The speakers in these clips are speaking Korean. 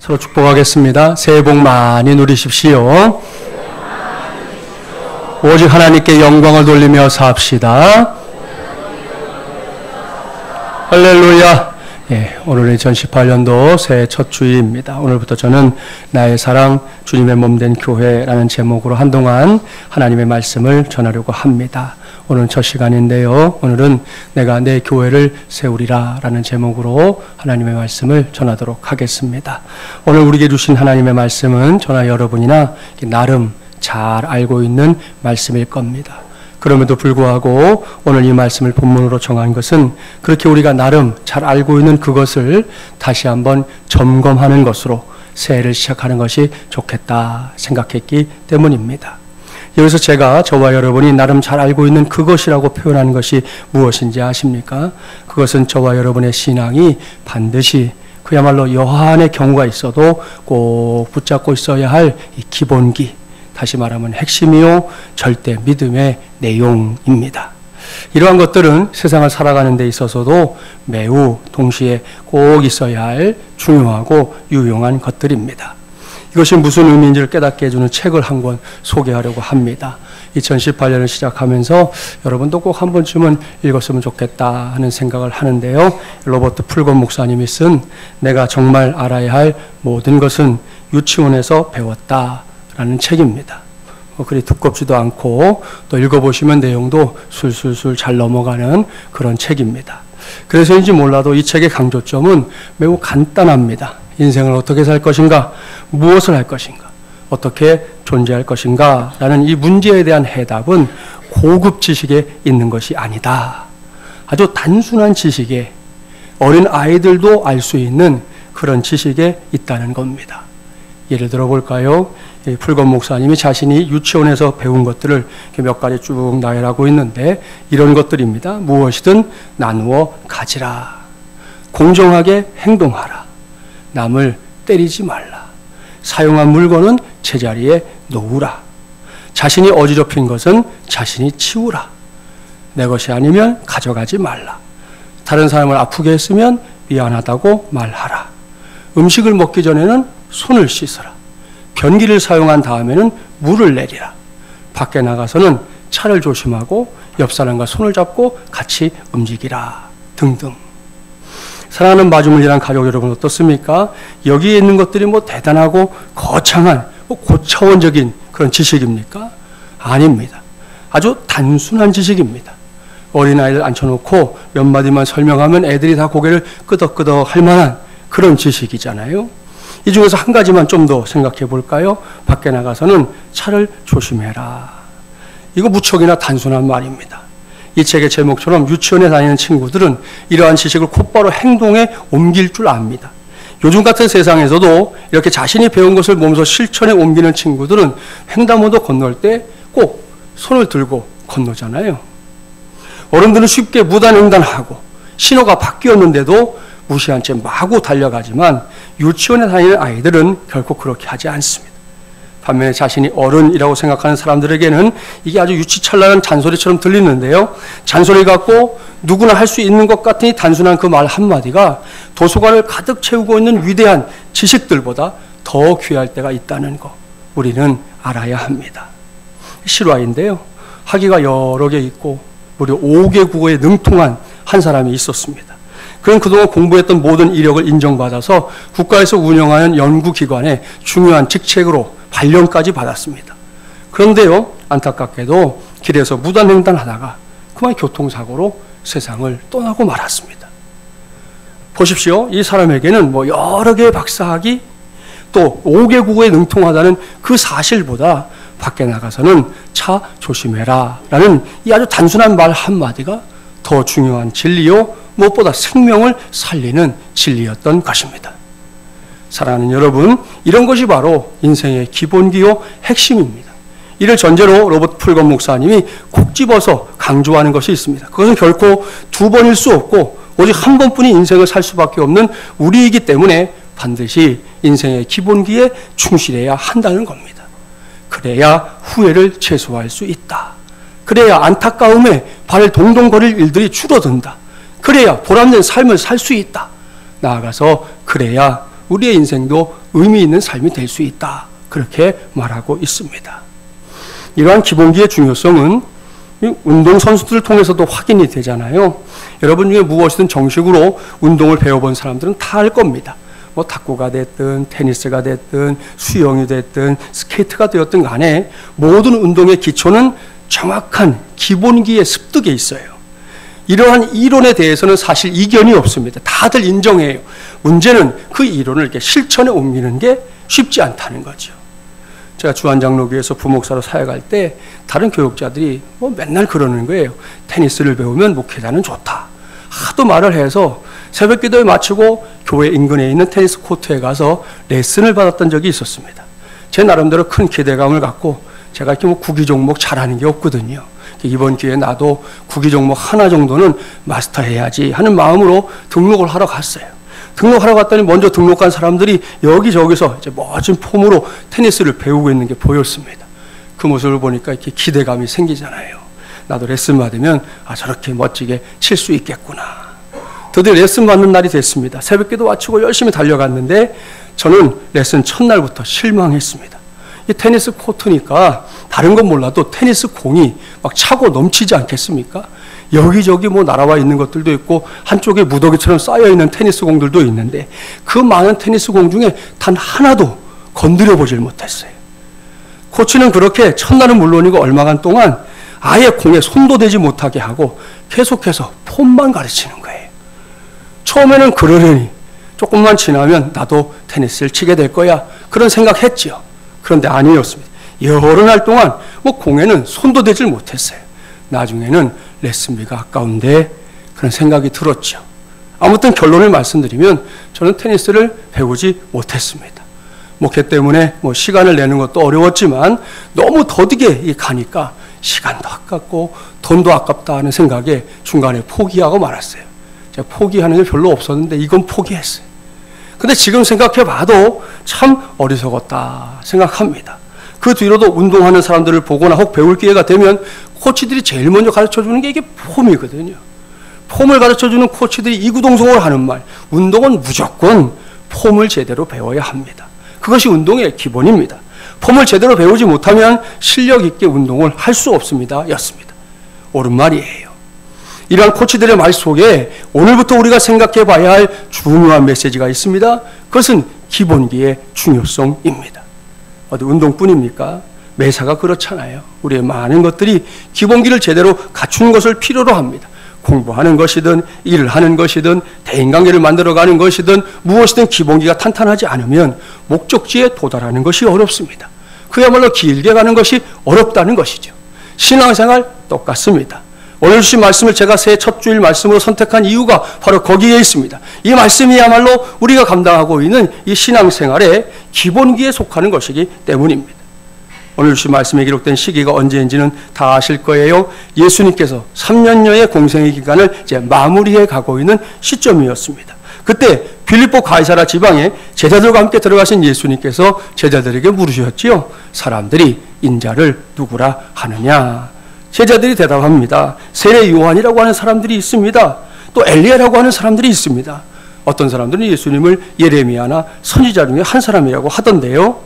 서로 축복하겠습니다. 새해 복 많이 누리십시오. 오직 하나님께 영광을 돌리며 삽시다. 할렐루야. 오늘은 2018년도 새해 첫 주일입니다. 오늘부터 저는 나의 사랑 주님의 몸된 교회라는 제목으로 한동안 하나님의 말씀을 전하려고 합니다. 오늘은 첫 시간인데요. 오늘은 내가 내 교회를 세우리라 라는 제목으로 하나님의 말씀을 전하도록 하겠습니다. 오늘 우리에게 주신 하나님의 말씀은 저나 여러분이나 나름 잘 알고 있는 말씀일 겁니다. 그럼에도 불구하고 오늘 이 말씀을 본문으로 정한 것은 그렇게 우리가 나름 잘 알고 있는 그것을 다시 한번 점검하는 것으로 새해를 시작하는 것이 좋겠다 생각했기 때문입니다. 여기서 제가 저와 여러분이 나름 잘 알고 있는 그것이라고 표현하는 것이 무엇인지 아십니까? 그것은 저와 여러분의 신앙이 반드시 그야말로 여한의 경우가 있어도 꼭 붙잡고 있어야 할 이 기본기, 다시 말하면 핵심이요 절대 믿음의 내용입니다. 이러한 것들은 세상을 살아가는 데 있어서도 매우 동시에 꼭 있어야 할 중요하고 유용한 것들입니다. 이것이 무슨 의미인지를 깨닫게 해주는 책을 한 권 소개하려고 합니다. 2018년을 시작하면서 여러분도 꼭 한 번쯤은 읽었으면 좋겠다 하는 생각을 하는데요. 로버트 풀건 목사님이 쓴 내가 정말 알아야 할 모든 것은 유치원에서 배웠다 라는 책입니다. 그리 두껍지도 않고 또 읽어보시면 내용도 술술술 잘 넘어가는 그런 책입니다. 그래서인지 몰라도 이 책의 강조점은 매우 간단합니다. 인생을 어떻게 살 것인가, 무엇을 할 것인가, 어떻게 존재할 것인가 라는 이 문제에 대한 해답은 고급 지식에 있는 것이 아니다. 아주 단순한 지식에 어린 아이들도 알 수 있는 그런 지식에 있다는 겁니다. 예를 들어 볼까요? 풀건 목사님이 자신이 유치원에서 배운 것들을 몇 가지 쭉 나열하고 있는데 이런 것들입니다. 무엇이든 나누어 가지라. 공정하게 행동하라. 남을 때리지 말라. 사용한 물건은 제자리에 놓으라. 자신이 어지럽힌 것은 자신이 치우라. 내 것이 아니면 가져가지 말라. 다른 사람을 아프게 했으면 미안하다고 말하라. 음식을 먹기 전에는 손을 씻어라. 변기를 사용한 다음에는 물을 내리라. 밖에 나가서는 차를 조심하고 옆 사람과 손을 잡고 같이 움직이라. 등등. 사랑하는 마주물리란 가족 여러분 어떻습니까? 여기에 있는 것들이 대단하고 거창한 고차원적인 그런 지식입니까? 아닙니다. 아주 단순한 지식입니다. 어린아이들 앉혀놓고 몇 마디만 설명하면 애들이 다 고개를 끄덕끄덕 할 만한 그런 지식이잖아요. 이 중에서 한 가지만 좀 더 생각해 볼까요? 밖에 나가서는 차를 조심해라. 이거 무척이나 단순한 말입니다. 이 책의 제목처럼 유치원에 다니는 친구들은 이러한 지식을 곧바로 행동에 옮길 줄 압니다. 요즘 같은 세상에서도 이렇게 자신이 배운 것을 몸소 실천에 옮기는 친구들은 횡단보도 건널 때 꼭 손을 들고 건너잖아요. 어른들은 쉽게 무단횡단하고 신호가 바뀌었는데도 무시한 채 마구 달려가지만 유치원에 다니는 아이들은 결코 그렇게 하지 않습니다. 반면에 자신이 어른이라고 생각하는 사람들에게는 이게 아주 유치찬란한 잔소리처럼 들리는데요. 잔소리 같고 누구나 할 수 있는 것 같은 이 단순한 그 말 한마디가 도서관을 가득 채우고 있는 위대한 지식들보다 더 귀할 때가 있다는 거 우리는 알아야 합니다. 실화인데요. 학위가 여러 개 있고 무려 5개 국어에 능통한 한 사람이 있었습니다. 그는 그동안 공부했던 모든 이력을 인정받아서 국가에서 운영하는 연구기관의 중요한 직책으로 발령까지 받았습니다. 그런데요, 안타깝게도 길에서 무단횡단하다가 그만 교통사고로 세상을 떠나고 말았습니다. 보십시오. 이 사람에게는 여러 개의 박사학위 또 5개 국어에 능통하다는 그 사실보다 밖에 나가서는 차 조심해라 라는 이 아주 단순한 말 한마디가 더 중요한 진리요 무엇보다 생명을 살리는 진리였던 것입니다. 사랑하는 여러분, 이런 것이 바로 인생의 기본기요 핵심입니다. 이를 전제로 로버트 풀건 목사님이 콕 집어서 강조하는 것이 있습니다. 그것은 결코 두 번일 수 없고 오직 한 번뿐인 인생을 살 수밖에 없는 우리이기 때문에 반드시 인생의 기본기에 충실해야 한다는 겁니다. 그래야 후회를 최소화할 수 있다. 그래야 안타까움에 발을 동동 거릴 일들이 줄어든다. 그래야 보람된 삶을 살 수 있다. 나아가서 그래야 우리의 인생도 의미 있는 삶이 될 수 있다. 그렇게 말하고 있습니다. 이러한 기본기의 중요성은 운동선수들을 통해서도 확인이 되잖아요. 여러분 중에 무엇이든 정식으로 운동을 배워본 사람들은 다 알 겁니다. 뭐 탁구가 됐든 테니스가 됐든 수영이 됐든 스케이트가 되었든 간에 모든 운동의 기초는 정확한 기본기의 습득에 있어요. 이러한 이론에 대해서는 사실 이견이 없습니다. 다들 인정해요. 문제는 그 이론을 이렇게 실천에 옮기는 게 쉽지 않다는 거죠. 제가 주한장로교에서 부목사로 사역할 때 다른 교육자들이 뭐 맨날 그러는 거예요. 테니스를 배우면 목회자는 좋다. 하도 말을 해서 새벽 기도에 마치고 교회 인근에 있는 테니스 코트에 가서 레슨을 받았던 적이 있었습니다. 제 나름대로 큰 기대감을 갖고 제가 이렇게 뭐 구기 종목 잘하는 게 없거든요. 이번 기회에 나도 구기 종목 하나 정도는 마스터해야지 하는 마음으로 등록을 하러 갔어요. 등록하러 갔더니 먼저 등록한 사람들이 여기저기서 이제 멋진 폼으로 테니스를 배우고 있는 게 보였습니다. 그 모습을 보니까 이렇게 기대감이 생기잖아요. 나도 레슨 받으면 저렇게 멋지게 칠 수 있겠구나. 드디어 레슨 받는 날이 됐습니다. 새벽기도 마치고 열심히 달려갔는데 저는 레슨 첫날부터 실망했습니다. 이 테니스 코트니까 다른 건 몰라도 테니스 공이 막 차고 넘치지 않겠습니까? 여기저기 뭐 날아와 있는 것들도 있고 한쪽에 무더기처럼 쌓여있는 테니스 공들도 있는데 그 많은 테니스 공 중에 단 하나도 건드려 보질 못했어요. 코치는 그렇게 첫날은 물론이고 얼마간 동안 아예 공에 손도 대지 못하게 하고 계속해서 폼만 가르치는 거예요. 처음에는 그러려니 조금만 지나면 나도 테니스를 치게 될 거야 그런 생각했죠. 그런데 아니었습니다. 여러 날 동안 뭐 공에는 손도 대질 못했어요. 나중에는 레슨비가 아까운데 그런 생각이 들었죠. 아무튼 결론을 말씀드리면 저는 테니스를 배우지 못했습니다. 목회 때문에 뭐 시간을 내는 것도 어려웠지만 너무 더디게 가니까 시간도 아깝고 돈도 아깝다 하는 생각에 중간에 포기하고 말았어요. 제가 포기하는 게 별로 없었는데 이건 포기했어요. 근데 지금 생각해 봐도 참 어리석었다 생각합니다. 그 뒤로도 운동하는 사람들을 보거나 혹 배울 기회가 되면 코치들이 제일 먼저 가르쳐주는 게 이게 폼이거든요. 폼을 가르쳐주는 코치들이 이구동성으로 하는 말, 운동은 무조건 폼을 제대로 배워야 합니다. 그것이 운동의 기본입니다. 폼을 제대로 배우지 못하면 실력 있게 운동을 할 수 없습니다. 였습니다. 옳은 말이에요. 이러한 코치들의 말 속에 오늘부터 우리가 생각해 봐야 할 중요한 메시지가 있습니다. 그것은 기본기의 중요성입니다. 어디 운동뿐입니까? 매사가 그렇잖아요. 우리의 많은 것들이 기본기를 제대로 갖추는 것을 필요로 합니다. 공부하는 것이든 일을 하는 것이든 대인관계를 만들어가는 것이든 무엇이든 기본기가 탄탄하지 않으면 목적지에 도달하는 것이 어렵습니다. 그야말로 길게 가는 것이 어렵다는 것이죠. 신앙생활 똑같습니다. 오늘 주신 말씀을 제가 새해 첫 주일 말씀으로 선택한 이유가 바로 거기에 있습니다. 이 말씀이야말로 우리가 감당하고 있는 이 신앙생활의 기본기에 속하는 것이기 때문입니다. 오늘 주신 말씀에 기록된 시기가 언제인지는 다 아실 거예요. 예수님께서 3년여의 공생의 기간을 이제 마무리해 가고 있는 시점이었습니다. 그때 빌립보 가이사라 지방에 제자들과 함께 들어가신 예수님께서 제자들에게 물으셨지요. 사람들이 인자를 누구라 하느냐? 제자들이 대답합니다. 세례 요한이라고 하는 사람들이 있습니다. 또 엘리야라고 하는 사람들이 있습니다. 어떤 사람들은 예수님을 예레미야나 선지자 중에 한 사람이라고 하던데요.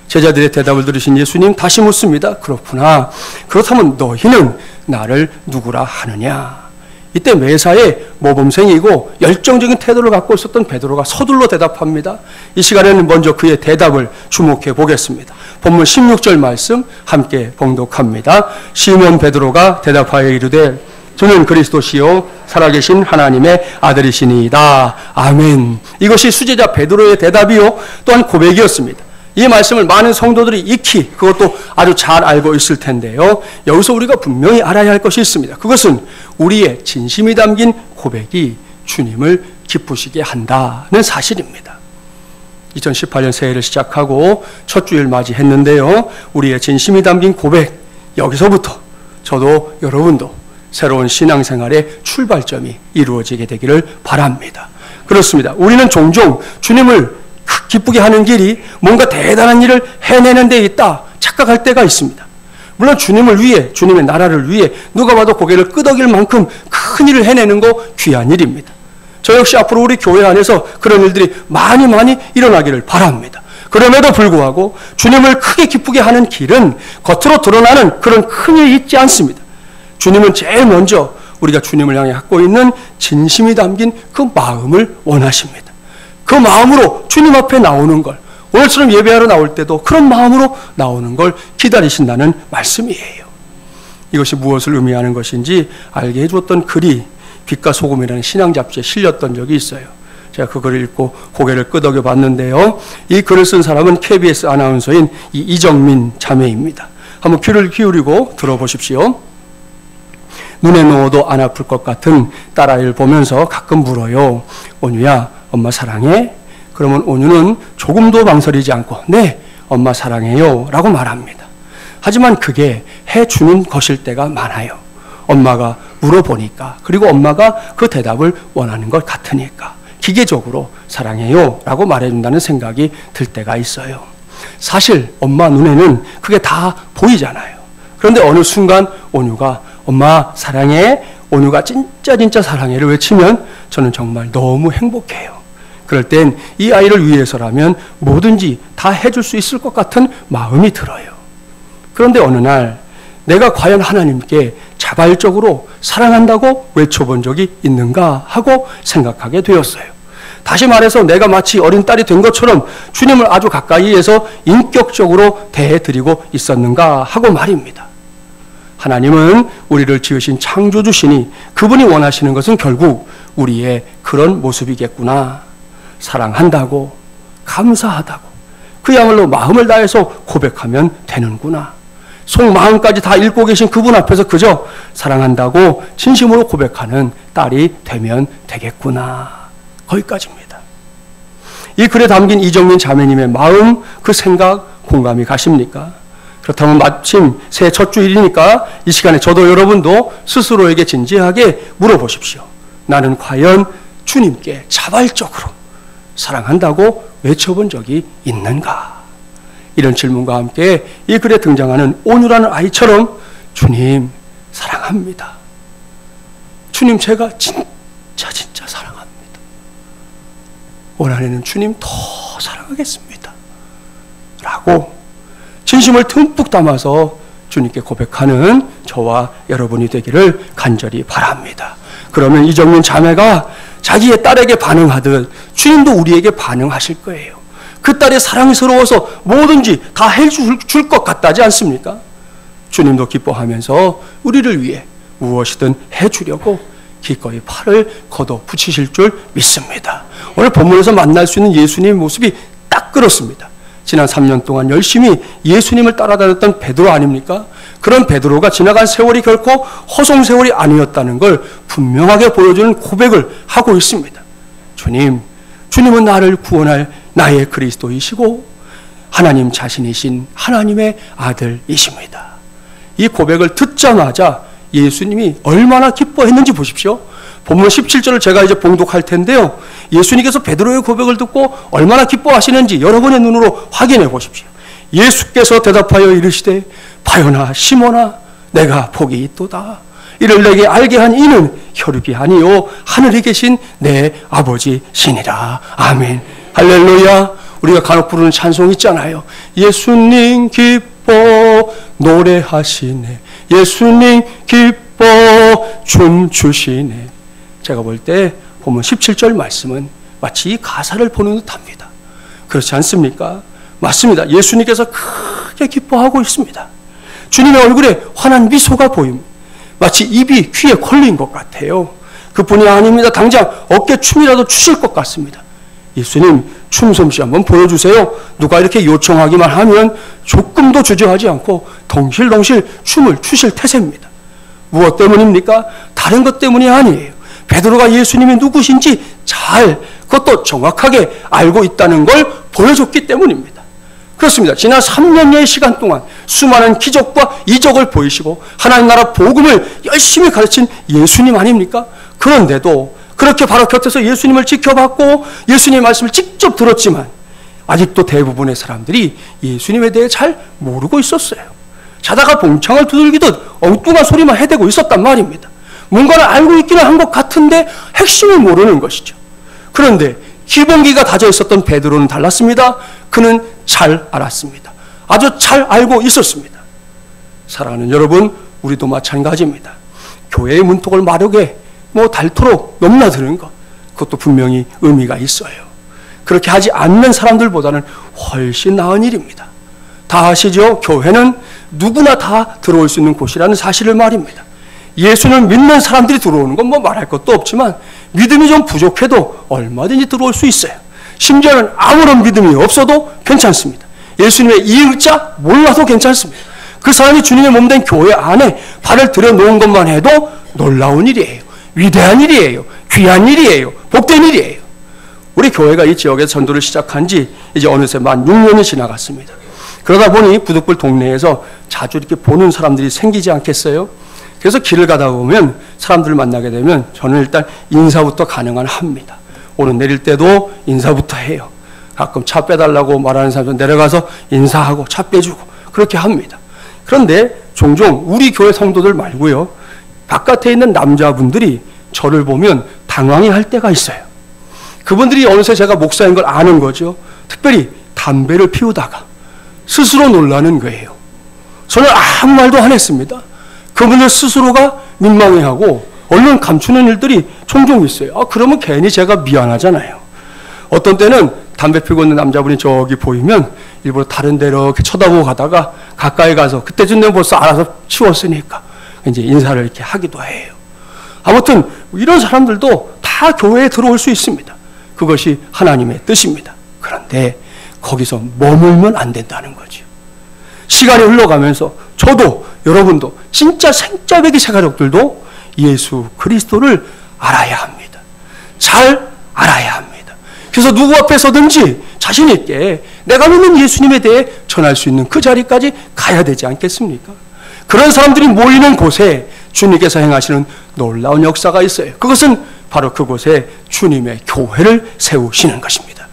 제자들의 대답을 들으신 예수님 다시 묻습니다. 그렇구나. 그렇다면 너희는 나를 누구라 하느냐? 이때 매사에 모범생이고 열정적인 태도를 갖고 있었던 베드로가 서둘러 대답합니다. 이 시간에는 먼저 그의 대답을 주목해 보겠습니다. 본문 16절 말씀 함께 봉독합니다. 시몬 베드로가 대답하여 이르되 주는 그리스도시요 살아계신 하나님의 아들이시니이다. 아멘. 이것이 수제자 베드로의 대답이요 또한 고백이었습니다. 이 말씀을 많은 성도들이 익히 그것도 아주 잘 알고 있을 텐데요. 여기서 우리가 분명히 알아야 할 것이 있습니다. 그것은 우리의 진심이 담긴 고백이 주님을 기쁘시게 한다는 사실입니다. 2018년 새해를 시작하고 첫 주일 맞이했는데요. 우리의 진심이 담긴 고백, 여기서부터 저도 여러분도 새로운 신앙생활의 출발점이 이루어지게 되기를 바랍니다. 그렇습니다. 우리는 종종 주님을 기쁘게 하는 길이 뭔가 대단한 일을 해내는 데 있다 착각할 때가 있습니다. 물론 주님을 위해, 주님의 나라를 위해 누가 봐도 고개를 끄덕일 만큼 큰 일을 해내는 거 귀한 일입니다. 저 역시 앞으로 우리 교회 안에서 그런 일들이 많이 일어나기를 바랍니다. 그럼에도 불구하고 주님을 크게 기쁘게 하는 길은 겉으로 드러나는 그런 큰 일이 있지 않습니다. 주님은 제일 먼저 우리가 주님을 향해 갖고 있는 진심이 담긴 그 마음을 원하십니다. 그 마음으로 주님 앞에 나오는 걸, 오늘처럼 예배하러 나올 때도 그런 마음으로 나오는 걸 기다리신다는 말씀이에요. 이것이 무엇을 의미하는 것인지 알게 해주었던 글이 빛과 소금이라는 신앙 잡지에 실렸던 적이 있어요. 제가 그 글을 읽고 고개를 끄덕여 봤는데요. 이 글을 쓴 사람은 KBS 아나운서인 이정민 자매입니다. 한번 귀를 기울이고 들어보십시오. 눈에 넣어도 안 아플 것 같은 딸아이를 보면서 가끔 물어요. 온유야, 엄마 사랑해? 그러면 온유는 조금도 망설이지 않고 네, 엄마 사랑해요 라고 말합니다. 하지만 그게 해주는 것일 때가 많아요. 엄마가 물어보니까, 그리고 엄마가 그 대답을 원하는 것 같으니까 기계적으로 사랑해요 라고 말해준다는 생각이 들 때가 있어요. 사실 엄마 눈에는 그게 다 보이잖아요. 그런데 어느 순간 온유가 엄마 사랑해, 온유가 진짜 사랑해를 외치면 저는 정말 너무 행복해요. 그럴 땐 이 아이를 위해서라면 뭐든지 다 해줄 수 있을 것 같은 마음이 들어요. 그런데 어느 날 내가 과연 하나님께 자발적으로 사랑한다고 외쳐본 적이 있는가 하고 생각하게 되었어요. 다시 말해서 내가 마치 어린 딸이 된 것처럼 주님을 아주 가까이에서 인격적으로 대해드리고 있었는가 하고 말입니다. 하나님은 우리를 지으신 창조주시니 그분이 원하시는 것은 결국 우리의 그런 모습이겠구나. 사랑한다고, 감사하다고, 그야말로 마음을 다해서 고백하면 되는구나. 속마음까지 다 읽고 계신 그분 앞에서 그저 사랑한다고 진심으로 고백하는 딸이 되면 되겠구나. 거기까지입니다. 이 글에 담긴 이정민 자매님의 마음, 그 생각 공감이 가십니까? 그렇다면 마침 새해 첫 주일이니까 이 시간에 저도 여러분도 스스로에게 진지하게 물어보십시오. 나는 과연 주님께 자발적으로 사랑한다고 외쳐본 적이 있는가? 이런 질문과 함께 이 글에 등장하는 온유라는 아이처럼 주님 사랑합니다. 주님 제가 진짜 사랑합니다. 올 한해는 주님 더 사랑하겠습니다. 라고 진심을 듬뿍 담아서 주님께 고백하는 저와 여러분이 되기를 간절히 바랍니다. 그러면 이정민 자매가 자기의 딸에게 반응하듯 주님도 우리에게 반응하실 거예요. 그 딸이 사랑스러워서 뭐든지 다 해줄 것 같다지 않습니까? 주님도 기뻐하면서 우리를 위해 무엇이든 해주려고 기꺼이 팔을 걷어 붙이실 줄 믿습니다. 오늘 본문에서 만날 수 있는 예수님의 모습이 딱 그렇습니다. 지난 3년 동안 열심히 예수님을 따라다녔던 베드로 아닙니까? 그런 베드로가 지나간 세월이 결코 허송 세월이 아니었다는 걸 분명하게 보여주는 고백을 하고 있습니다. 주님은 나를 구원할 나의 그리스도이시고 하나님 자신이신 하나님의 아들이십니다. 이 고백을 듣자마자 예수님이 얼마나 기뻐했는지 보십시오. 본문 17절을 제가 이제 봉독할 텐데요. 예수님께서 베드로의 고백을 듣고 얼마나 기뻐하시는지 여러분의 눈으로 확인해 보십시오. 예수께서 대답하여 이르시되 바요나 시몬아 내가 복이 있도다. 이를 내게 알게 한 이는 혈육이 아니요 하늘에 계신 내 아버지시니라. 아멘. 할렐루야. 우리가 간혹 부르는 찬송 있잖아요. 예수님 기뻐 노래하시네. 예수님 기뻐 춤추시네. 제가 볼 때 보면 17절 말씀은 마치 이 가사를 보는 듯합니다. 그렇지 않습니까? 맞습니다. 예수님께서 크게 기뻐하고 있습니다. 주님의 얼굴에 환한 미소가 보입니다. 마치 입이 귀에 걸린 것 같아요. 그뿐이 아닙니다. 당장 어깨춤이라도 추실 것 같습니다. 예수님 춤솜씨 한번 보여주세요. 누가 이렇게 요청하기만 하면 조금도 주저하지 않고 덩실덩실 춤을 추실 태세입니다. 무엇 때문입니까? 다른 것 때문이 아니에요. 베드로가 예수님이 누구신지 잘, 그것도 정확하게 알고 있다는 걸 보여줬기 때문입니다. 그렇습니다. 지난 3년여의 시간 동안 수많은 기적과 이적을 보이시고 하나님 나라 복음을 열심히 가르친 예수님 아닙니까? 그런데도 그렇게 바로 곁에서 예수님을 지켜봤고 예수님의 말씀을 직접 들었지만 아직도 대부분의 사람들이 예수님에 대해 잘 모르고 있었어요. 자다가 봉창을 두들기듯 엉뚱한 소리만 해대고 있었단 말입니다. 뭔가를 알고 있기는 한 것 같은데 핵심을 모르는 것이죠. 그런데 기본기가 다져 있었던 베드로는 달랐습니다. 그는 잘 알았습니다. 아주 잘 알고 있었습니다. 사랑하는 여러분, 우리도 마찬가지입니다. 교회의 문턱을 마르게 닳도록 넘나드는 것, 그것도 분명히 의미가 있어요. 그렇게 하지 않는 사람들보다는 훨씬 나은 일입니다. 다 아시죠? 교회는 누구나 다 들어올 수 있는 곳이라는 사실을 말입니다. 예수를 믿는 사람들이 들어오는 건 말할 것도 없지만 믿음이 좀 부족해도 얼마든지 들어올 수 있어요. 심지어는 아무런 믿음이 없어도 괜찮습니다. 예수님의 이을자 몰라도 괜찮습니다. 그 사람이 주님의 몸된 교회 안에 발을 들여놓은 것만 해도 놀라운 일이에요. 위대한 일이에요. 귀한 일이에요. 복된 일이에요. 우리 교회가 이 지역에서 전도를 시작한 지 이제 어느새 만 6년이 지나갔습니다. 그러다 보니 부득불 동네에서 자주 이렇게 보는 사람들이 생기지 않겠어요? 그래서 길을 가다 보면 사람들을 만나게 되면 저는 일단 인사부터 가능한 합니다. 오늘 내릴 때도 인사부터 해요. 가끔 차 빼달라고 말하는 사람도 내려가서 인사하고 차 빼주고 그렇게 합니다. 그런데 종종 우리 교회 성도들 말고요, 바깥에 있는 남자분들이 저를 보면 당황해 할 때가 있어요. 그분들이 어느새 제가 목사인 걸 아는 거죠. 특별히 담배를 피우다가 스스로 놀라는 거예요. 저는 아무 말도 안 했습니다. 그분들 스스로가 민망해하고 얼른 감추는 일들이 종종 있어요. 그러면 괜히 제가 미안하잖아요. 어떤 때는 담배 피우고 있는 남자분이 저기 보이면 일부러 다른 데로 이렇게 쳐다보고 가다가 가까이 가서 그때쯤 되면 벌써 알아서 치웠으니까 이제 인사를 이렇게 하기도 해요. 아무튼 이런 사람들도 다 교회에 들어올 수 있습니다. 그것이 하나님의 뜻입니다. 그런데 거기서 머물면 안 된다는 거죠. 시간이 흘러가면서 저도 여러분도 진짜 생짜배기 세가족들도 예수 그리스도를 알아야 합니다. 잘 알아야 합니다. 그래서 누구 앞에서든지 자신 있게 내가 믿는 예수님에 대해 전할 수 있는 그 자리까지 가야 되지 않겠습니까? 그런 사람들이 모이는 곳에 주님께서 행하시는 놀라운 역사가 있어요. 그것은 바로 그곳에 주님의 교회를 세우시는 것입니다.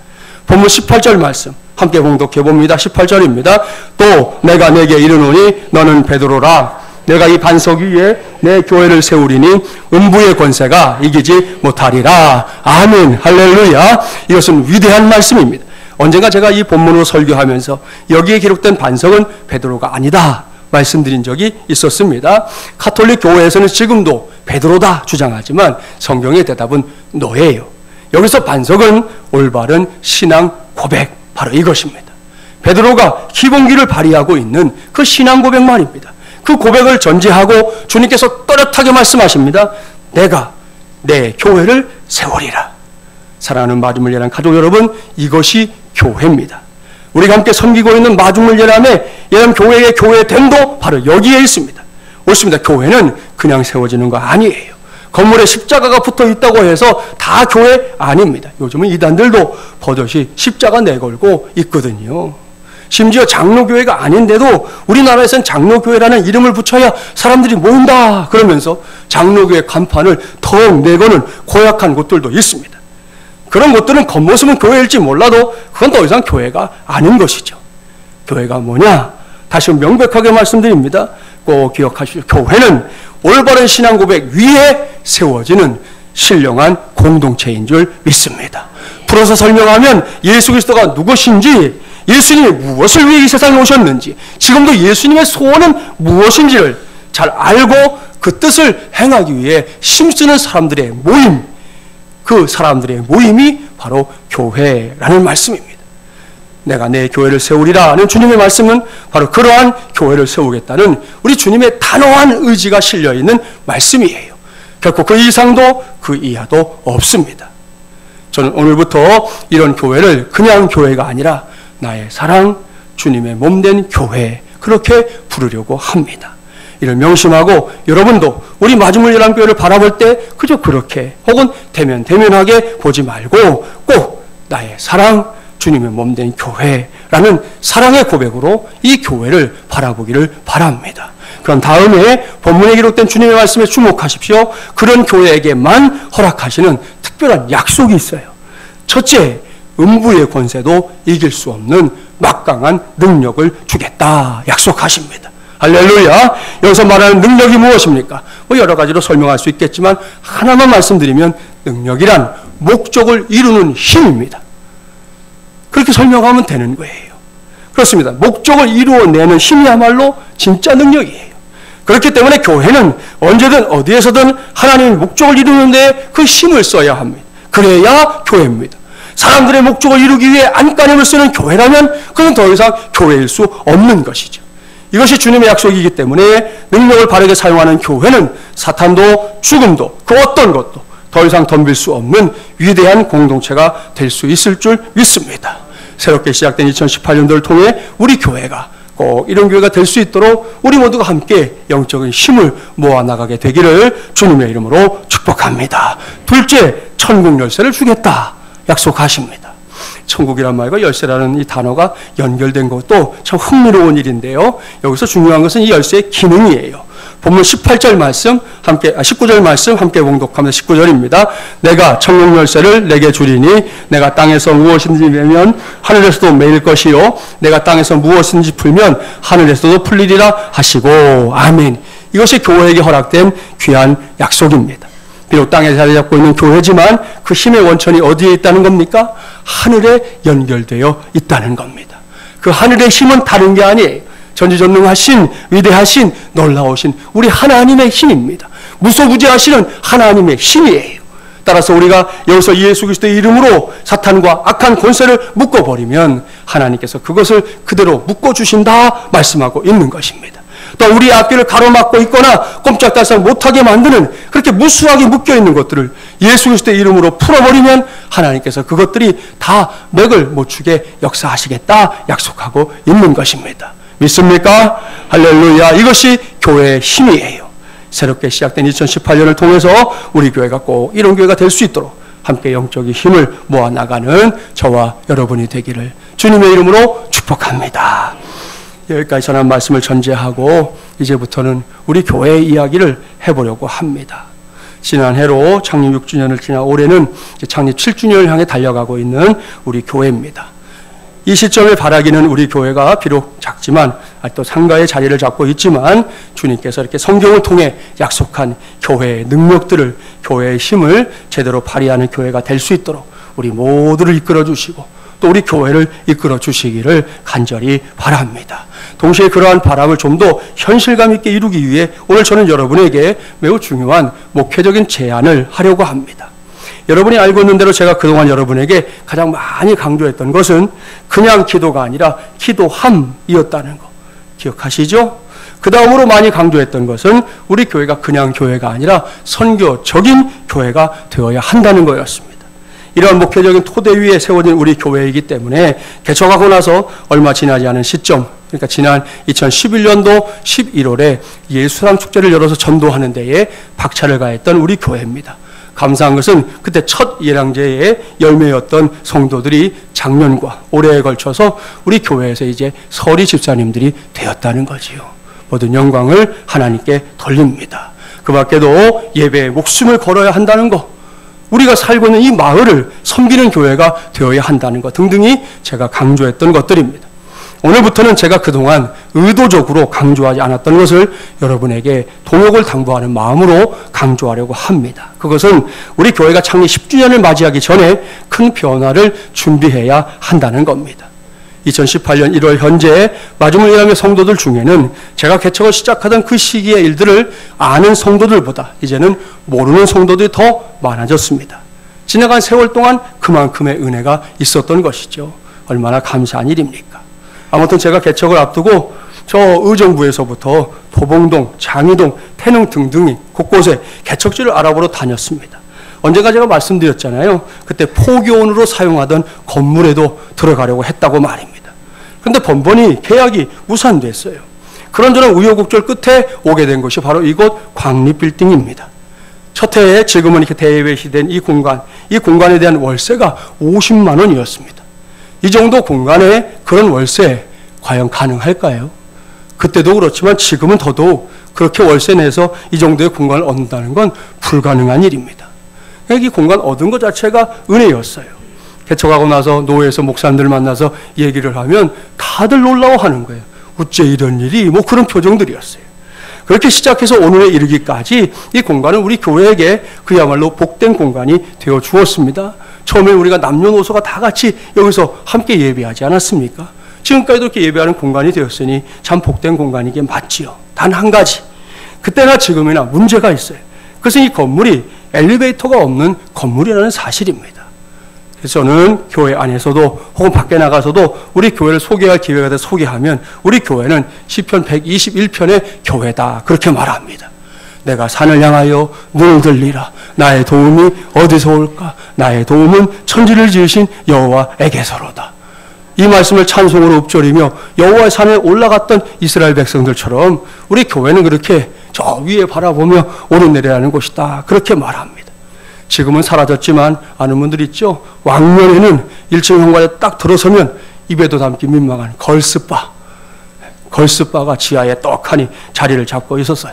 본문 18절 말씀 함께 봉독해 봅니다. 18절입니다. 또 내가 내게 이르노니 너는 베드로라. 내가 이 반석 위에 내 교회를 세우리니 음부의 권세가 이기지 못하리라. 아멘. 할렐루야. 이것은 위대한 말씀입니다. 언젠가 제가 이 본문으로 설교하면서 여기에 기록된 반석은 베드로가 아니다 말씀드린 적이 있었습니다. 가톨릭 교회에서는 지금도 베드로다 주장하지만 성경의 대답은 너예요. 여기서 반석은 올바른 신앙 고백, 바로 이것입니다. 베드로가 기본기를 발휘하고 있는 그 신앙 고백 말입니다. 그 고백을 전제하고 주님께서 또렷하게 말씀하십니다. 내가 내 교회를 세우리라. 사랑하는 마중물 예람 가족 여러분, 이것이 교회입니다. 우리가 함께 섬기고 있는 마중물 예람의 예람 교회의 교회됨도 바로 여기에 있습니다. 옳습니다. 교회는 그냥 세워지는 거 아니에요. 건물에 십자가가 붙어 있다고 해서 다 교회 아닙니다. 요즘은 이단들도 버젓이 십자가 내걸고 있거든요. 심지어 장로교회가 아닌데도 우리나라에서는 장로교회라는 이름을 붙여야 사람들이 모인다 그러면서 장로교회 간판을 턱 내거는 고약한 곳들도 있습니다. 그런 곳들은 겉모습은 교회일지 몰라도 그건 더 이상 교회가 아닌 것이죠. 교회가 뭐냐? 다시 명백하게 말씀드립니다. 꼭 기억하시죠. 교회는 올바른 신앙 고백 위에 세워지는 신령한 공동체인 줄 믿습니다. 풀어서 설명하면 예수 그리스도가 누구신지, 예수님이 무엇을 위해 이 세상에 오셨는지, 지금도 예수님의 소원은 무엇인지를 잘 알고 그 뜻을 행하기 위해 힘쓰는 사람들의 모임, 그 사람들의 모임이 바로 교회라는 말씀입니다. 내가 내 교회를 세우리라는 주님의 말씀은 바로 그러한 교회를 세우겠다는 우리 주님의 단호한 의지가 실려있는 말씀이에요. 결코 그 이상도 그 이하도 없습니다. 저는 오늘부터 이런 교회를 그냥 교회가 아니라 나의 사랑, 주님의 몸된 교회, 그렇게 부르려고 합니다. 이를 명심하고 여러분도 우리 마중물 예람교회를 바라볼 때 그저 그렇게 혹은 대면하게 보지 말고 꼭 나의 사랑, 주님의 몸된 교회라는 사랑의 고백으로 이 교회를 바라보기를 바랍니다. 그럼 다음에 본문에 기록된 주님의 말씀에 주목하십시오. 그런 교회에게만 허락하시는 특별한 약속이 있어요. 첫째, 음부의 권세도 이길 수 없는 막강한 능력을 주겠다 약속하십니다. 할렐루야. 여기서 말하는 능력이 무엇입니까? 뭐 여러 가지로 설명할 수 있겠지만 하나만 말씀드리면 능력이란 목적을 이루는 힘입니다. 그렇게 설명하면 되는 거예요. 그렇습니다. 목적을 이루어내는 힘이야말로 진짜 능력이에요. 그렇기 때문에 교회는 언제든 어디에서든 하나님의 목적을 이루는데 그 힘을 써야 합니다. 그래야 교회입니다. 사람들의 목적을 이루기 위해 안간힘을 쓰는 교회라면 그건 더 이상 교회일 수 없는 것이죠. 이것이 주님의 약속이기 때문에 능력을 바르게 사용하는 교회는 사탄도 죽음도 그 어떤 것도 더 이상 덤빌 수 없는 위대한 공동체가 될 수 있을 줄 믿습니다. 새롭게 시작된 2018년도를 통해 우리 교회가 꼭 이런 교회가 될 수 있도록 우리 모두가 함께 영적인 힘을 모아나가게 되기를 주님의 이름으로 축복합니다. 둘째, 천국 열쇠를 주겠다 약속하십니다. 천국이란 말과 열쇠라는 이 단어가 연결된 것도 참 흥미로운 일인데요. 여기서 중요한 것은 이 열쇠의 기능이에요. 본문 18절 말씀 함께 19절 말씀 함께 봉독합니다. 19절입니다. 내가 천국 열쇠를 내게 주리니 내가 땅에서 무엇인지 매면 하늘에서도 매일 것이요 내가 땅에서 무엇인지 풀면 하늘에서도 풀리리라 하시고 아멘. 이것이 교회에게 허락된 귀한 약속입니다. 비록 땅에 자리 잡고 있는 교회지만 그 힘의 원천이 어디에 있다는 겁니까? 하늘에 연결되어 있다는 겁니다. 그 하늘의 힘은 다른 게 아니에요. 전지전능하신 위대하신 놀라우신 우리 하나님의 힘입니다. 무소부지하시는 하나님의 힘이에요. 따라서 우리가 여기서 예수 그리스도의 이름으로 사탄과 악한 권세를 묶어버리면 하나님께서 그것을 그대로 묶어주신다 말씀하고 있는 것입니다. 또 우리 앞길을 가로막고 있거나 꼼짝달싹 못하게 만드는 그렇게 무수하게 묶여있는 것들을 예수 그리스도의 이름으로 풀어버리면 하나님께서 그것들이 다 맥을 못 추게 역사하시겠다 약속하고 있는 것입니다. 믿습니까? 할렐루야. 이것이 교회의 힘이에요. 새롭게 시작된 2018년을 통해서 우리 교회가 꼭 이런 교회가 될 수 있도록 함께 영적인 힘을 모아나가는 저와 여러분이 되기를 주님의 이름으로 축복합니다. 여기까지 전한 말씀을 전제하고 이제부터는 우리 교회의 이야기를 해보려고 합니다. 지난해로 창립 6주년을 지난 올해는 창립 7주년을 향해 달려가고 있는 우리 교회입니다. 이 시점에 바라기는 우리 교회가 비록 작지만 또 상가의 자리를 잡고 있지만 주님께서 이렇게 성경을 통해 약속한 교회의 능력들을 교회의 힘을 제대로 발휘하는 교회가 될 수 있도록 우리 모두를 이끌어 주시고 또 우리 교회를 이끌어 주시기를 간절히 바랍니다. 동시에 그러한 바람을 좀 더 현실감 있게 이루기 위해 오늘 저는 여러분에게 매우 중요한 목회적인 제안을 하려고 합니다. 여러분이 알고 있는 대로 제가 그동안 여러분에게 가장 많이 강조했던 것은 그냥 기도가 아니라 기도함이었다는 거 기억하시죠? 그 다음으로 많이 강조했던 것은 우리 교회가 그냥 교회가 아니라 선교적인 교회가 되어야 한다는 거였습니다. 이러한 목회적인 토대 위에 세워진 우리 교회이기 때문에 개척하고 나서 얼마 지나지 않은 시점, 그러니까 지난 2011년도 11월에 예수상 축제를 열어서 전도하는 데에 박차를 가했던 우리 교회입니다. 감사한 것은 그때 첫 예량제의 열매였던 성도들이 작년과 올해에 걸쳐서 우리 교회에서 이제 서리 집사님들이 되었다는 거지요. 모든 영광을 하나님께 돌립니다. 그 밖에도 예배에 목숨을 걸어야 한다는 것, 우리가 살고 있는 이 마을을 섬기는 교회가 되어야 한다는 것 등등이 제가 강조했던 것들입니다. 오늘부터는 제가 그동안 의도적으로 강조하지 않았던 것을 여러분에게 동역을 당부하는 마음으로 강조하려고 합니다. 그것은 우리 교회가 창립 10주년을 맞이하기 전에 큰 변화를 준비해야 한다는 겁니다. 2018년 1월 현재 마중을 일하는 성도들 중에는 제가 개척을 시작하던 그 시기의 일들을 아는 성도들보다 이제는 모르는 성도들이 더 많아졌습니다. 지나간 세월 동안 그만큼의 은혜가 있었던 것이죠. 얼마나 감사한 일입니까? 아무튼 제가 개척을 앞두고 저 의정부에서부터 도봉동, 장이동, 태릉 등등이 곳곳에 개척지를 알아보러 다녔습니다. 언젠가 제가 말씀드렸잖아요. 그때 포교원으로 사용하던 건물에도 들어가려고 했다고 말입니다. 그런데 번번이 계약이 무산됐어요. 그런저런 우여곡절 끝에 오게 된 것이 바로 이곳 광립빌딩입니다. 첫 해에 지금은 이렇게 대외시된 이 공간에 대한 월세가 50만 원이었습니다. 이 정도 공간에 그런 월세 과연 가능할까요? 그때도 그렇지만 지금은 더더욱 그렇게 월세 내서 이 정도의 공간을 얻는다는 건 불가능한 일입니다. 이 공간 얻은 것 자체가 은혜였어요. 개척하고 나서 노회에서 목사님들 만나서 얘기를 하면 다들 놀라워하는 거예요. 어째 이런 일이 뭐 그런 표정들이었어요. 그렇게 시작해서 오늘에 이르기까지 이 공간은 우리 교회에게 그야말로 복된 공간이 되어 주었습니다. 처음에 우리가 남녀노소가 다 같이 여기서 함께 예배하지 않았습니까? 지금까지도 이렇게 예배하는 공간이 되었으니 참 복된 공간이기에 맞지요. 단 한 가지, 그때나 지금이나 문제가 있어요. 그것은 이 건물이 엘리베이터가 없는 건물이라는 사실입니다. 그래서 저는 교회 안에서도 혹은 밖에 나가서도 우리 교회를 소개할 기회가 돼서 소개하면 우리 교회는 시편 121편의 교회다 그렇게 말합니다. 내가 산을 향하여 눈을 들리라. 나의 도움이 어디서 올까? 나의 도움은 천지를 지으신 여호와에게서로다. 이 말씀을 찬송으로 읊조리며 여호와의 산에 올라갔던 이스라엘 백성들처럼 우리 교회는 그렇게 저 위에 바라보며 오르내리라는 곳이다 그렇게 말합니다. 지금은 사라졌지만 아는 분들 있죠? 왕년에는 1층 현관에 딱 들어서면 입에도 담기 민망한 걸스바가 지하에 떡하니 자리를 잡고 있었어요.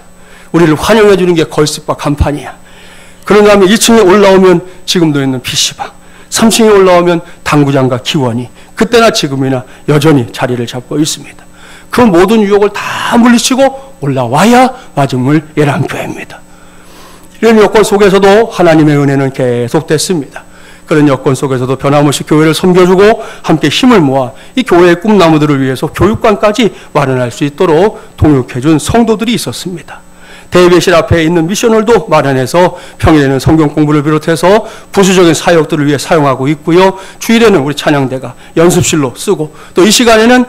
우리를 환영해 주는 게 걸스바 간판이야. 그런 다음에 2층에 올라오면 지금도 있는 PC방, 3층에 올라오면 당구장과 기원이 그때나 지금이나 여전히 자리를 잡고 있습니다. 그 모든 유혹을 다 물리치고 올라와야 마중물 예람교회입니다. 이런 여건 속에서도 하나님의 은혜는 계속됐습니다. 그런 여건 속에서도 변함없이 교회를 섬겨주고 함께 힘을 모아 이 교회의 꿈나무들을 위해서 교육관까지 마련할 수 있도록 동역해준 성도들이 있었습니다. 대회실 앞에 있는 미션홀도 마련해서 평일에는 성경 공부를 비롯해서 부수적인 사역들을 위해 사용하고 있고요. 주일에는 우리 찬양대가 연습실로 쓰고 또 이 시간에는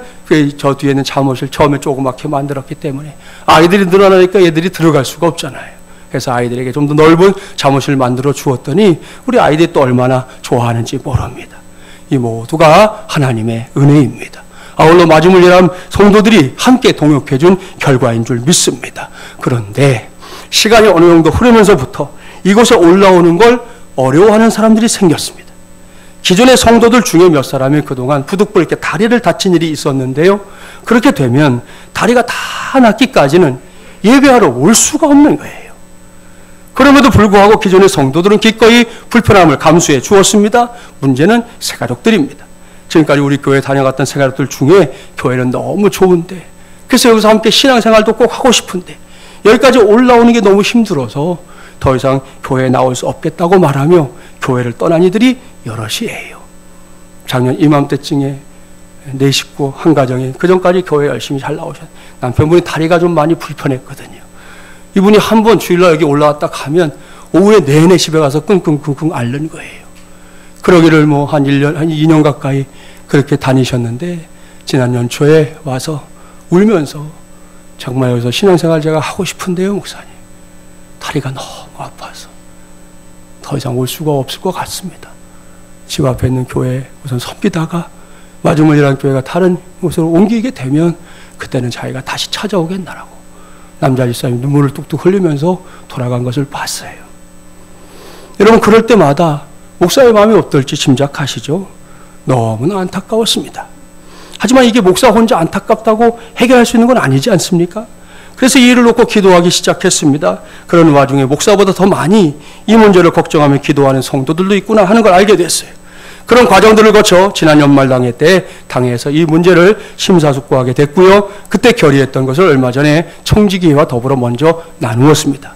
저 뒤에 있는 잠옷을 처음에 조그맣게 만들었기 때문에 아이들이 늘어나니까 얘들이 들어갈 수가 없잖아요. 그래서 아이들에게 좀 더 넓은 잠옷을 만들어 주었더니 우리 아이들이 또 얼마나 좋아하는지 모릅니다. 이 모두가 하나님의 은혜입니다. 아울러 마중물 예람 성도들이 함께 동역해준 결과인 줄 믿습니다. 그런데 시간이 어느 정도 흐르면서부터 이곳에 올라오는 걸 어려워하는 사람들이 생겼습니다. 기존의 성도들 중에 몇 사람이 그동안 부득불 이렇게 다리를 다친 일이 있었는데요. 그렇게 되면 다리가 다 낫기까지는 예배하러 올 수가 없는 거예요. 그럼에도 불구하고 기존의 성도들은 기꺼이 불편함을 감수해 주었습니다. 문제는 새가족들입니다. 지금까지 우리 교회 다녀갔던 새가족들 중에 교회는 너무 좋은데, 그래서 여기서 함께 신앙생활도 꼭 하고 싶은데 여기까지 올라오는 게 너무 힘들어서 더 이상 교회에 나올 수 없겠다고 말하며 교회를 떠난 이들이 여럿이에요. 작년 이맘때쯤에 내 식구 한 가정이 그전까지 교회 열심히 잘 나오셨어요. 남편분이 다리가 좀 많이 불편했거든요. 이분이 한 번 주일날 여기 올라왔다 가면 오후에 내내 집에 가서 끙끙끙끙 앓는 거예요. 그러기를 뭐 한 1년, 한 2년 가까이 그렇게 다니셨는데 지난 연초에 와서 울면서 정말 여기서 신앙생활 제가 하고 싶은데요, 목사님. 다리가 너무 아파서 더 이상 올 수가 없을 것 같습니다. 집 앞에 있는 교회 우선 섬기다가 마중물이라는 교회가 다른 곳으로 옮기게 되면 그때는 자기가 다시 찾아오겠나라고 남자 집사님이 눈물을 뚝뚝 흘리면서 돌아간 것을 봤어요. 여러분, 그럴 때마다 목사의 마음이 어떨지 짐작하시죠? 너무나 안타까웠습니다. 하지만 이게 목사 혼자 안타깝다고 해결할 수 있는 건 아니지 않습니까? 그래서 이 일을 놓고 기도하기 시작했습니다. 그런 와중에 목사보다 더 많이 이 문제를 걱정하며 기도하는 성도들도 있구나 하는 걸 알게 됐어요. 그런 과정들을 거쳐 지난 연말당회 때 당회에서 이 문제를 심사숙고하게 됐고요. 그때 결의했던 것을 얼마 전에 청지기회와 더불어 먼저 나누었습니다.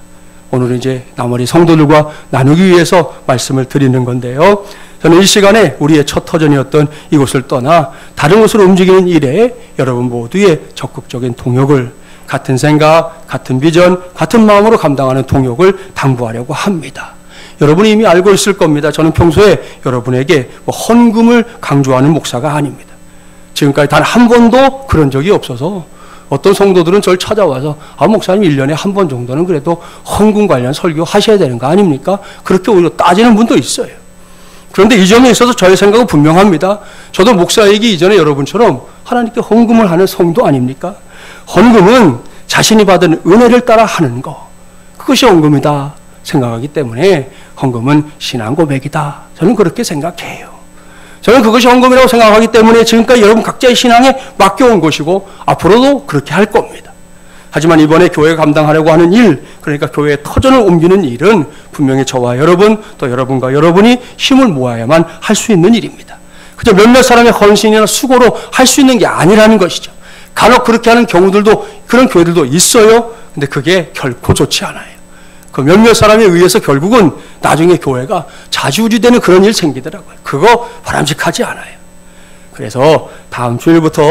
오늘은 이제 나머지 성도들과 나누기 위해서 말씀을 드리는 건데요. 저는 이 시간에 우리의 첫 터전이었던 이곳을 떠나 다른 곳으로 움직이는 일에 여러분 모두의 적극적인 동역을, 같은 생각, 같은 비전, 같은 마음으로 감당하는 동역을 당부하려고 합니다. 여러분이 이미 알고 있을 겁니다. 저는 평소에 여러분에게 헌금을 강조하는 목사가 아닙니다. 지금까지 단 한 번도 그런 적이 없어서 어떤 성도들은 저를 찾아와서 목사님 1년에 한 번 정도는 그래도 헌금 관련 설교 하셔야 되는 거 아닙니까? 그렇게 오히려 따지는 분도 있어요. 그런데 이 점에 있어서 저의 생각은 분명합니다. 저도 목사이기 이전에 여러분처럼 하나님께 헌금을 하는 성도 아닙니까? 헌금은 자신이 받은 은혜를 따라 하는 거, 그것이 헌금이다 생각하기 때문에 헌금은 신앙 고백이다. 저는 그렇게 생각해요. 저는 그것이 헌금이라고 생각하기 때문에 지금까지 여러분 각자의 신앙에 맡겨온 것이고 앞으로도 그렇게 할 겁니다. 하지만 이번에 교회가 감당하려고 하는 일, 그러니까 교회의 터전을 옮기는 일은 분명히 저와 여러분, 또 여러분과 여러분이 힘을 모아야만 할 수 있는 일입니다. 그저 몇몇 사람의 헌신이나 수고로 할 수 있는 게 아니라는 것이죠. 간혹 그렇게 하는 경우들도, 그런 교회들도 있어요. 근데 그게 결코 좋지 않아요. 그 몇몇 사람에 의해서 결국은 나중에 교회가 자주우지되는 그런 일 생기더라고요. 그거 바람직하지 않아요. 그래서 다음 주일부터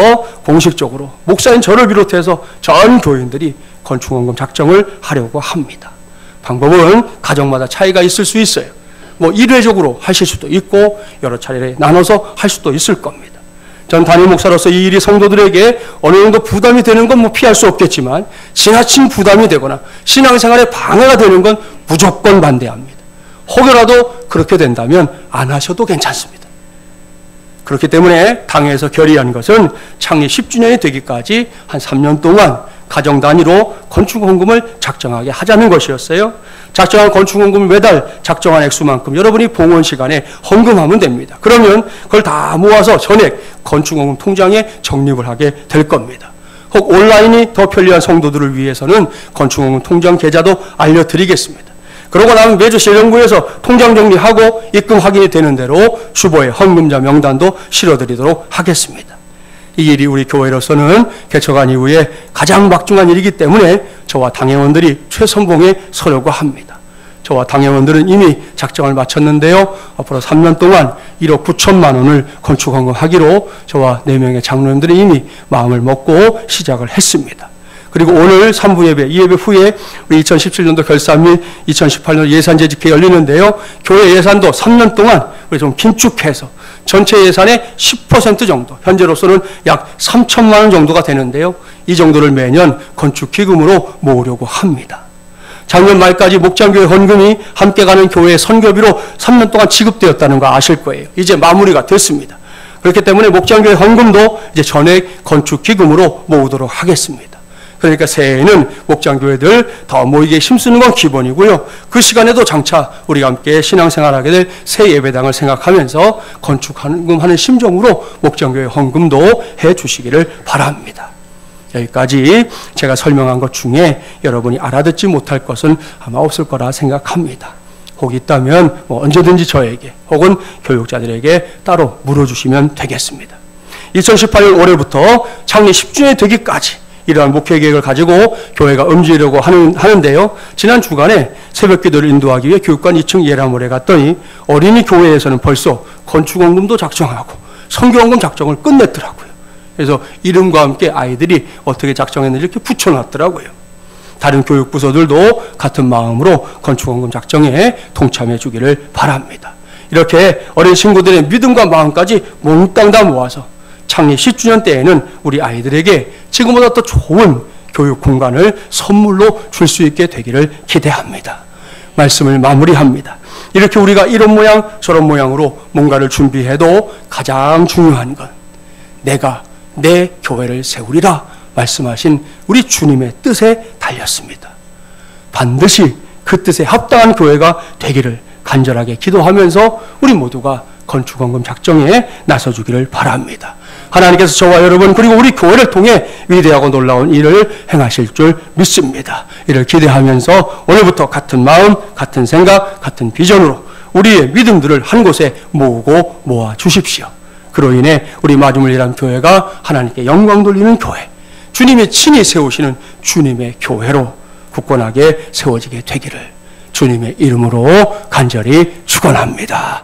공식적으로 목사인 저를 비롯해서 전 교인들이 건축원금 작정을 하려고 합니다. 방법은 가정마다 차이가 있을 수 있어요. 뭐 일회적으로 하실 수도 있고 여러 차례 나눠서 할 수도 있을 겁니다. 전 담임 목사로서 이 일이 성도들에게 어느 정도 부담이 되는 건 뭐 피할 수 없겠지만 지나친 부담이 되거나 신앙생활에 방해가 되는 건 무조건 반대합니다. 혹여라도 그렇게 된다면 안 하셔도 괜찮습니다. 그렇기 때문에 당에서 결의한 것은 창립 10주년이 되기까지 한 3년 동안 가정 단위로 건축헌금을 작정하게 하자는 것이었어요. 작정한 건축헌금을 매달 작정한 액수만큼 여러분이 봉헌 시간에 헌금하면 됩니다. 그러면 그걸 다 모아서 전액 건축헌금 통장에 적립을 하게 될 겁니다. 혹 온라인이 더 편리한 성도들을 위해서는 건축헌금 통장 계좌도 알려드리겠습니다. 그러고 나면 매주 실령부에서 통장 정리하고 입금 확인이 되는 대로 주보에 헌금자 명단도 실어드리도록 하겠습니다. 이 일이 우리 교회로서는 개척한 이후에 가장 막중한 일이기 때문에 저와 당회원들이 최선봉에 서려고 합니다. 저와 당회원들은 이미 작정을 마쳤는데요. 앞으로 3년 동안 1억 9천만 원을 건축헌금하기로 저와 4명의 장로님들이 이미 마음을 먹고 시작을 했습니다. 그리고 오늘 3부 예배, 이 예배 후에 우리 2017년도 결산 및 2018년 예산재직회 열리는데요. 교회 예산도 3년 동안 우리 좀 긴축해서 전체 예산의 10% 정도, 현재로서는 약 3천만 원 정도가 되는데요. 이 정도를 매년 건축기금으로 모으려고 합니다. 작년 말까지 목장교회 헌금이 함께 가는 교회의 선교비로 3년 동안 지급되었다는 거 아실 거예요. 이제 마무리가 됐습니다. 그렇기 때문에 목장교회 헌금도 이제 전액 건축기금으로 모으도록 하겠습니다. 그러니까 새해에는 목장교회들 더 모이게 힘쓰는 건 기본이고요. 그 시간에도 장차 우리가 함께 신앙생활하게 될 새 예배당을 생각하면서 건축헌금하는 심정으로 목장교회 헌금도 해주시기를 바랍니다. 여기까지 제가 설명한 것 중에 여러분이 알아듣지 못할 것은 아마 없을 거라 생각합니다. 혹 있다면 언제든지 저에게 혹은 교육자들에게 따로 물어주시면 되겠습니다. 2018년 올해부터 창립 10주년이 되기까지 이러한 목회 계획을 가지고 교회가 움직이려고 하는데요. 지난 주간에 새벽 기도를 인도하기 위해 교육관 2층 예람홀에 갔더니 어린이 교회에서는 벌써 건축헌금도 작정하고 선교헌금 작정을 끝냈더라고요. 그래서 이름과 함께 아이들이 어떻게 작정했는지 이렇게 붙여놨더라고요. 다른 교육부서들도 같은 마음으로 건축헌금 작정에 동참해 주기를 바랍니다. 이렇게 어린 친구들의 믿음과 마음까지 몽땅 다 모아서 창립 10주년 때에는 우리 아이들에게 지금보다 더 좋은 교육 공간을 선물로 줄 수 있게 되기를 기대합니다. 말씀을 마무리합니다. 이렇게 우리가 이런 모양 저런 모양으로 뭔가를 준비해도 가장 중요한 건 내가 내 교회를 세우리라 말씀하신 우리 주님의 뜻에 달렸습니다. 반드시 그 뜻에 합당한 교회가 되기를 간절하게 기도하면서 우리 모두가 건축헌금 작정에 나서주기를 바랍니다. 하나님께서 저와 여러분 그리고 우리 교회를 통해 위대하고 놀라운 일을 행하실 줄 믿습니다. 이를 기대하면서 오늘부터 같은 마음, 같은 생각, 같은 비전으로 우리의 믿음들을 한 곳에 모으고 모아 주십시오. 그로 인해 우리 마주물리란 교회가 하나님께 영광 돌리는 교회, 주님이 친히 세우시는 주님의 교회로 굳건하게 세워지게 되기를 주님의 이름으로 간절히 축원합니다.